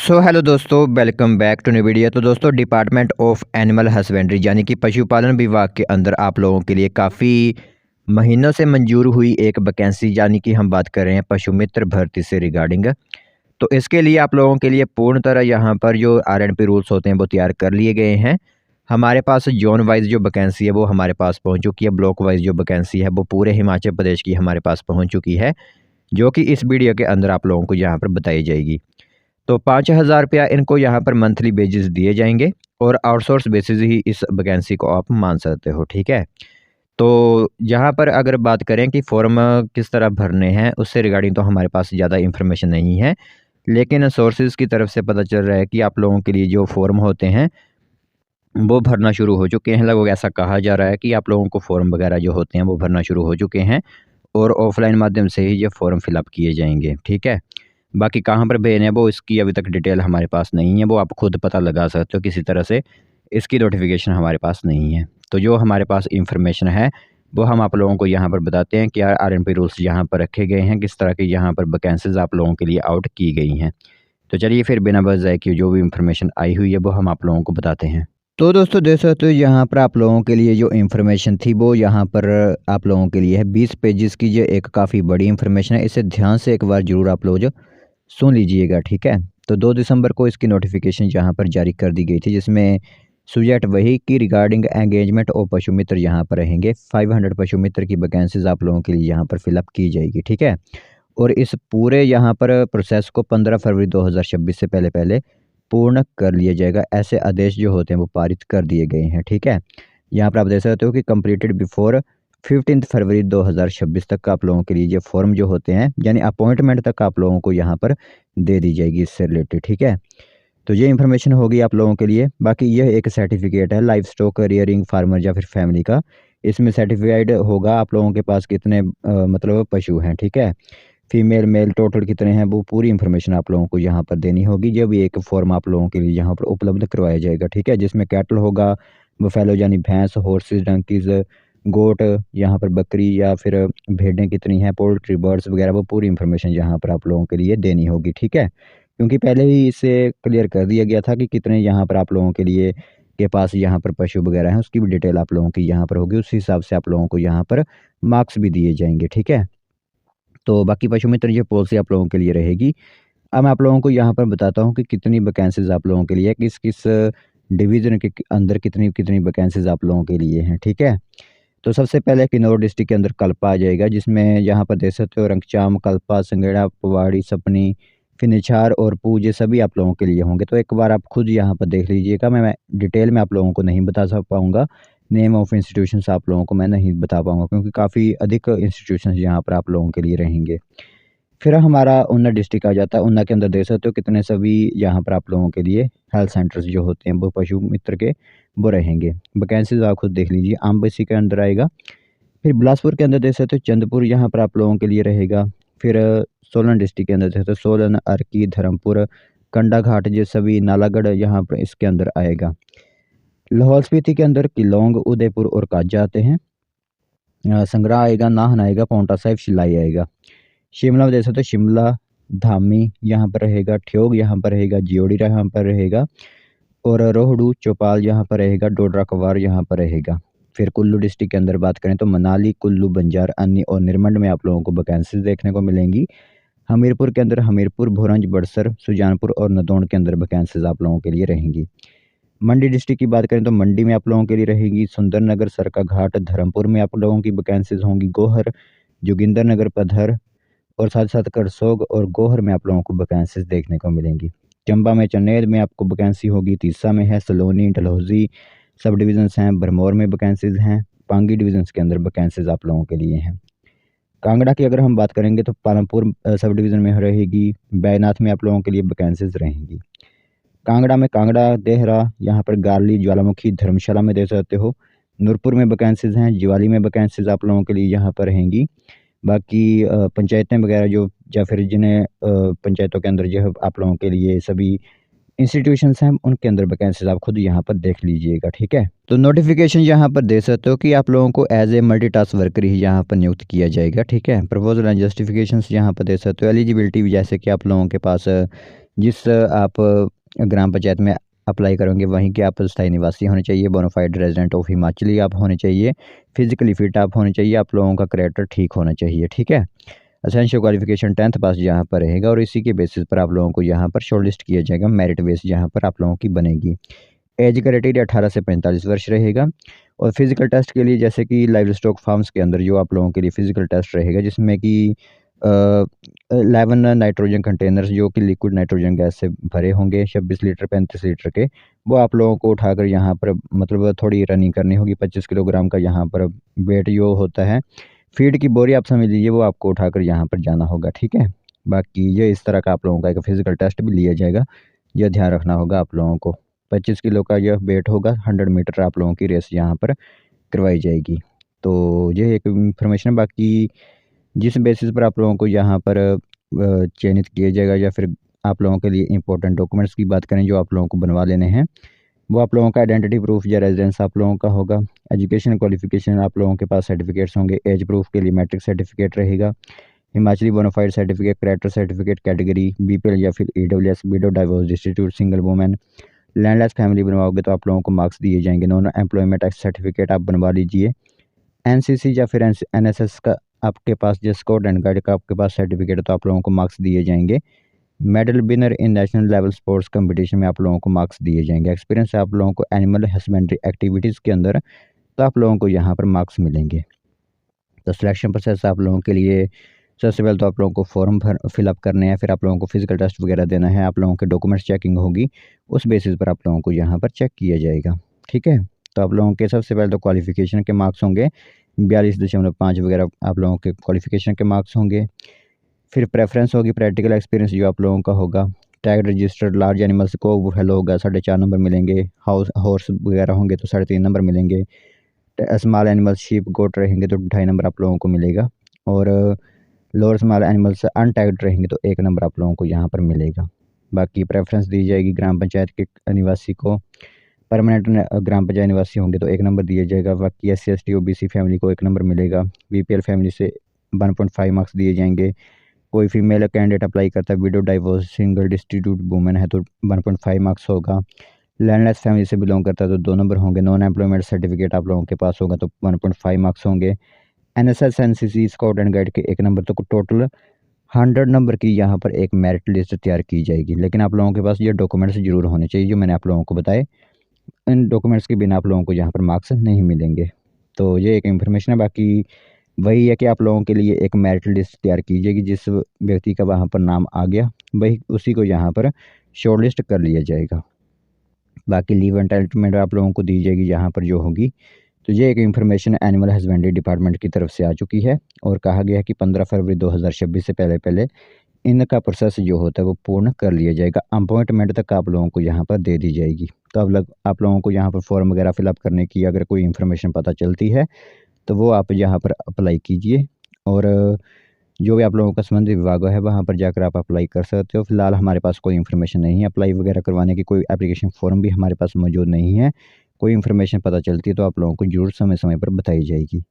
सो hello दोस्तों, welcome back to new video. तो दोस्तों, डिपार्टमेंट ऑफ एनिमल हस्बेंड्री यानी कि पशुपालन विभाग के अंदर आप लोगों के लिए काफ़ी महीनों से मंजूर हुई एक वैकेंसी यानी कि हम बात कर रहे हैं पशु मित्र भर्ती से रिगार्डिंग। तो इसके लिए आप लोगों के लिए पूर्ण तरह यहाँ पर जो आरएनपी रूल्स होते हैं वो तैयार कर लिए गए हैं। हमारे पास जोन वाइज जो वैकेंसी है वो हमारे पास पहुँच चुकी है। ब्लॉक वाइज जो वैकेंसी है वो पूरे हिमाचल प्रदेश की हमारे पास पहुँच चुकी है, जो कि इस वीडियो के अंदर आप लोगों को यहाँ पर बताई जाएगी। तो 5,000 रुपया इनको यहाँ पर मंथली बेसिस दिए जाएंगे और आउटसोर्स बेसिस ही इस वैकेंसी को आप मान सकते हो। ठीक है, तो यहाँ पर अगर बात करें कि फॉर्म किस तरह भरने हैं, उससे रिगार्डिंग तो हमारे पास ज़्यादा इन्फॉर्मेशन नहीं है, लेकिन सोर्सेज की तरफ से पता चल रहा है कि आप लोगों के लिए जो फॉर्म होते हैं वो भरना शुरू हो चुके हैं। लगभग ऐसा कहा जा रहा है कि आप लोगों को फॉर्म वगैरह जो होते हैं वो भरना शुरू हो चुके हैं और ऑफलाइन माध्यम से ही ये फॉर्म फिलअप किए जाएंगे। ठीक है, बाकी कहाँ पर भेजने हैं वो इसकी अभी तक डिटेल हमारे पास नहीं है, वो आप खुद पता लगा सकते हो किसी तरह से। इसकी नोटिफिकेशन हमारे पास नहीं है। तो जो हमारे पास इंफॉर्मेशन है वो हम आप लोगों को यहाँ पर बताते हैं कि आरएनपी रूल्स यहाँ पर रखे गए हैं, किस तरह के यहाँ पर वैकेंसीज आप लोगों के लिए आउट की गई हैं। तो चलिए फिर बिना बस जाए कि जो भी इंफॉर्मेशन आई हुई है वो हम आप लोगों को बताते हैं। तो दोस्तों देख सकते हो यहाँ पर आप लोगों के लिए जो इन्फॉर्मेशन थी वो यहाँ पर आप लोगों के लिए है 20 पेजेस की। जो एक काफ़ी बड़ी इन्फॉर्मेशन है, इसे ध्यान से एक बार जरूर आप लोग जो सुन लीजिएगा। ठीक है, तो 2 दिसंबर को इसकी नोटिफिकेशन यहाँ पर जारी कर दी गई थी, जिसमें सब्जेक्ट वही कि रिगार्डिंग एंगेजमेंट और पशु मित्र यहाँ पर रहेंगे। 500 पशु मित्र की वैकेंसीज आप लोगों के लिए यहाँ पर फिलअप की जाएगी। ठीक है, और इस पूरे यहाँ पर प्रोसेस को 15 फरवरी 2026 से पहले पहले पूर्ण कर लिया जाएगा। ऐसे आदेश जो होते हैं वो पारित कर दिए गए हैं। ठीक है, यहाँ पर आप देख सकते हो कि कंप्लीटेड बिफोर 15 फरवरी 2026 तक का आप लोगों के लिए ये फॉर्म जो होते हैं यानी अपॉइंटमेंट तक आप लोगों को यहाँ पर दे दी जाएगी इससे रिलेटेड। ठीक है, तो ये इन्फॉर्मेशन होगी आप लोगों के लिए। बाकी यह एक सर्टिफिकेट है लाइफ स्टॉक रियरिंग फार्मर या फिर फैमिली का। इसमें सर्टिफाइड होगा आप लोगों के पास कितने मतलब पशु हैं। ठीक है, फीमेल मेल टोटल कितने हैं, वो पूरी इन्फॉर्मेशन आप लोगों को यहाँ पर देनी होगी। जब एक फॉर्म आप लोगों के लिए यहाँ पर उपलब्ध करवाया जाएगा। ठीक है, जिसमें कैटल होगा, बफेलो यानी भैंस, हॉर्सेज, डंकीज, गोट, यहाँ पर बकरी या फिर भेड़ें कितनी हैं, पोल्ट्री, बर्ड्स वगैरह, वो पूरी इन्फॉर्मेशन यहाँ पर आप लोगों के लिए देनी होगी। ठीक है, क्योंकि पहले ही इसे क्लियर कर दिया गया था कि कितने यहाँ पर आप लोगों के लिए के पास यहाँ पर पशु वगैरह हैं, उसकी भी डिटेल आप लोगों की यहाँ पर होगी। उस हिसाब से आप लोगों को यहाँ पर मार्क्स भी दिए जाएंगे। ठीक है, तो बाकी पशु मित्र ये पॉलिसी आप लोगों के लिए रहेगी। अब मैं आप लोगों को यहाँ पर बताता हूँ कि कितनी वैकेंसीज आप लोगों के लिए, किस किस डिवीज़न के अंदर कितनी कितनी वैकेंसीज आप लोगों के लिए हैं। ठीक है, तो सबसे पहले किन्नौर डिस्ट्रिक्ट के अंदर कल्पा आ जाएगा, जिसमें यहाँ पर देख सकते हो रंगचाम, कल्पा, संगेड़ा, पवाड़ी, सपनी, फिनिछार और पूज, ये सभी आप लोगों के लिए होंगे। तो एक बार आप खुद यहाँ पर देख लीजिएगा। मैं डिटेल में आप लोगों को नहीं बता पाऊँगा। नेम ऑफ इंस्टीट्यूशंस आप लोगों को मैं नहीं बता पाऊँगा, क्योंकि काफ़ी अधिक इंस्टीट्यूशंस यहाँ पर आप लोगों के लिए रहेंगे। फिर हमारा ऊना डिस्ट्रिक्ट आ जाता है। ऊना के अंदर देख सकते हो कितने सभी यहाँ पर आप लोगों के लिए हेल्थ सेंटर्स जो होते हैं वो पशु मित्र के वो रहेंगे। वैकेंसीज आप खुद देख लीजिए। आम बस्ती के अंदर आएगा। फिर बिलासपुर के अंदर देख सकते हो चंदपुर, यहाँ पर आप लोगों के लिए रहेगा। फिर सोलन डिस्ट्रिक्ट के अंदर देख सकते हो सोलन, अर्की, धर्मपुर, कंडा घाट, ये सभी नालागढ़ यहाँ पर इसके अंदर आएगा। लाहौल स्पीति के अंदर किलोंग, उदयपुर और काजा आते हैं। संगरा आएगा, नाहन आएगा, पांवटा साहिब, शिलाई आएगा। शिमला में देख सकते हो शिमला, धामी यहाँ पर रहेगा, ठियोग यहाँ पर रहेगा, जियोड़ी यहाँ पर रहेगा और रोहडू, चौपाल यहाँ पर रहेगा, डोडरा कवार यहाँ पर रहेगा। फिर कुल्लू डिस्ट्रिक्ट के अंदर बात करें तो मनाली, कुल्लू, बंजार, अन्य और निरमंड में आप लोगों को वैकेंसीज देखने को मिलेंगी। हमीरपुर के अंदर हमीरपुर, भोरंज, बड़सर, सुजानपुर और नदौन के अंदर वैकेंसीज आप लोगों के लिए रहेंगी। मंडी डिस्ट्रिक्ट की बात करें तो मंडी में आप लोगों के लिए रहेगी। सुंदरनगर, सरकाघाट, धर्मपुर में आप लोगों की वैकेंसीज होंगी। गोहर, जोगिंदरनगर, पधर और साथ साथ करसोग और गोहर में आप लोगों को वैकेंसीज देखने को मिलेंगी। चंबा में, चनेल में आपको वैकेंसी होगी। तीसा में है, सलोनी, डलहौजी सब डिविजन्स हैं। भरमौर में वैकेंसीज हैं। पांगी डिविजन्स के अंदर वैकेंसीज आप लोगों के लिए हैं। कांगड़ा की अगर हम बात करेंगे तो पालमपुर सब डिवीज़न में रहेगी। बैजनाथ में आप लोगों के लिए वैकेंसीज रहेंगी। कांगड़ा में कांगड़ा, देहरा, यहाँ पर गारली, ज्वालामुखी, धर्मशाला में दे सकते हो। नूरपुर में वैकेंसीज हैं। ज्वाली में वैकेंसीज आप लोगों के लिए यहाँ पर रहेंगी। बाकी पंचायतें वगैरह जो या फिर जिन्हें पंचायतों के अंदर जो है आप लोगों के लिए सभी इंस्टीट्यूशंस हैं उनके अंदर वैकेंसीज आप खुद यहाँ पर देख लीजिएगा। ठीक है, तो नोटिफिकेशन यहाँ पर दे सकते हो कि आप लोगों को एज ए मल्टीटास्क वर्कर ही यहाँ पर नियुक्त किया जाएगा। ठीक है, प्रपोजल एंड जस्टिफिकेशंस यहाँ पर दे सकते हो। एलिजिबिलिटी जैसे कि आप लोगों के पास जिस आप ग्राम पंचायत में अप्लाई करेंगे वहीं के आप स्थायी निवासी होने चाहिए, बोनाफाइड रेजिडेंट ऑफ हिमाचली आप होने चाहिए, फिजिकली फिट आप होने चाहिए, आप लोगों का कैरेक्टर ठीक होना चाहिए, ठीक है। एसेंशियल क्वालिफिकेशन 10th पास यहाँ पर रहेगा और इसी के बेसिस पर आप लोगों को यहाँ पर शॉर्टलिस्ट किया जाएगा, मेरिट बेस जहाँ पर आप लोगों की बनेगी। एज क्राइटेरिया 18 से 45 वर्ष रहेगा और फिजिकल टेस्ट के लिए जैसे कि लाइव स्टॉक फार्म्स के अंदर जो आप लोगों के लिए फिजिकल टेस्ट रहेगा, जिसमें कि 11 नाइट्रोजन कंटेनर्स जो कि लिक्विड नाइट्रोजन गैस से भरे होंगे 26 लीटर 35 लीटर के, वो आप लोगों को उठाकर यहाँ पर मतलब थोड़ी रनिंग करनी होगी। 25 किलोग्राम का यहाँ पर वेट जो होता है, फीड की बोरी आप समझ लीजिए, वो आपको उठाकर यहाँ पर जाना होगा, ठीक है। बाकी ये इस तरह का आप लोगों का एक फिजिकल टेस्ट भी लिया जाएगा, यह ध्यान रखना होगा आप लोगों को। 25 किलो का यह वेट होगा, 100 मीटर आप लोगों की रेस यहाँ पर करवाई जाएगी। तो ये एक इन्फॉर्मेशन है। बाकी जिस बेसिस पर आप लोगों को यहाँ पर चयनित किया जाएगा या फिर आप लोगों के लिए इंपॉर्टेंट डॉक्यूमेंट्स की बात करें जो आप लोगों को बनवा लेने हैं, वो आप लोगों का आइडेंटिटी प्रूफ या रेजिडेंस आप लोगों का होगा। एजुकेशन क्वालिफिकेशन आप लोगों के पास सर्टिफिकेट्स होंगे। एज प्रूफ के लिए मैट्रिक सर्टिफिकेट रहेगा, Himachali bonafide certificate, character certificate, category BPL या फिर EWS, widow, divorce, distribute, single women, landless family बनवाओगे तो आप लोगों को मार्क्स दिए जाएंगे। नॉन एम्प्लॉयमेंट सर्टिफिकेट आप बनवा लीजिए। एनसीसी या फिर एनएसएस का आपके पास, जो स्काउट एंड गाइड का आपके पास सर्टिफिकेट है तो आप लोगों को मार्क्स दिए जाएंगे। Medal winner in national level sports competition में आप लोगों को मार्क्स दिए जाएंगे। एक्सपीरियंस है आप लोगों को एनिमल हस्बेंड्री एक्टिविटीज़ के अंदर, तो आप लोगों को यहाँ पर मार्क्स मिलेंगे। तो सिलेक्शन प्रोसेस आप लोगों के लिए सबसे पहले तो आप लोगों को फॉर्म फिलअप करने हैं, फिर आप लोगों को फिजिकल टेस्ट वगैरह देना है, आप लोगों के डॉक्यूमेंट्स चेकिंग होगी, उस बेसिस पर आप लोगों को यहाँ पर चेक किया जाएगा, ठीक है। तो आप लोगों के सबसे पहले तो क्वालिफिकेशन के मार्क्स होंगे 42.5 वगैरह आप लोगों के क्वालिफिकेशन के मार्क्स होंगे। फिर प्रेफरेंस होगी, प्रैक्टिकल एक्सपीरियंस जो आप लोगों का होगा। टैग रजिस्टर्ड लार्ज एनिमल्स को हेलो होगा 4.5 नंबर मिलेंगे। हॉर्स वगैरह होंगे तो 3.5 नंबर मिलेंगे। स्मॉल एनिमल्स शीप गोट रहेंगे तो 2.5 नंबर आप लोगों को मिलेगा। और लोअर स्मॉल एनिमल्स अनटैग्ड रहेंगे तो 1 नंबर आप लोगों को यहाँ पर मिलेगा। बाकी प्रेफरेंस दी जाएगी ग्राम पंचायत के निवासी को। परमानेंट ग्राम पंचायत निवासी होंगे तो 1 नंबर दिया जाएगा। बाकी SC ST OBC फैमिली को 1 नंबर मिलेगा। BPL फैमिली से 1.5 मार्क्स दिए जाएंगे। कोई फीमेल कैंडिडेट अप्लाई करता है, window, divorce, single, distribute women है तो 1.5 मार्क्स होगा। लैंडलेस फैमिली से बिलोंग करता है तो 2 नंबर होंगे। नॉन एम्प्लॉयमेंट सर्टिफिकेट आप लोगों के पास होगा तो 1.5 मार्क्स होंगे। NSS NCC scout and guide के 1 नंबर, तो टोटल 100 नंबर की यहाँ पर एक मेरिट लिस्ट तैयार की जाएगी। लेकिन आप लोगों के पास ये डॉक्यूमेंट्स जरूर होने चाहिए जो मैंने आप लोगों को बताए। इन डॉक्यूमेंट्स के बिना आप लोगों को यहाँ पर मार्क्स नहीं मिलेंगे। तो ये एक इन्फॉर्मेशन है। बाकी वही है कि आप लोगों के लिए एक मेरिट लिस्ट तैयार की जाएगी, जिस व्यक्ति का वहाँ पर नाम आ गया वही उसी को यहाँ पर शॉर्टलिस्ट कर लिया जाएगा। बाकी लीव एंटाइटलमेंट आप लोगों को दी जाएगी यहाँ पर जो होगी। तो ये एक इन्फॉर्मेशन एनिमल हस्बेंड्री डिपार्टमेंट की तरफ से आ चुकी है और कहा गया है कि 15 फरवरी 2026 से पहले पहले इनका प्रोसेस जो होता है वो पूर्ण कर लिया जाएगा। अपॉइंटमेंट तक आप लोगों को यहाँ पर दे दी जाएगी। तो अब आप लोगों को यहाँ पर फॉर्म वगैरह फिलअप करने की अगर कोई इन्फॉर्मेशन पता चलती है तो वो आप यहाँ पर अप्लाई कीजिए और जो भी आप लोगों का संबंधित विभाग है वहाँ पर जाकर आप अप्लाई कर सकते हो। फिलहाल हमारे पास कोई इन्फॉर्मेशन नहीं है अप्लाई वगैरह करवाने की, कोई एप्लीकेशन फॉर्म भी हमारे पास मौजूद नहीं है। कोई इन्फॉर्मेशन पता चलती है तो आप लोगों को ज़रूर समय समय पर बताई जाएगी।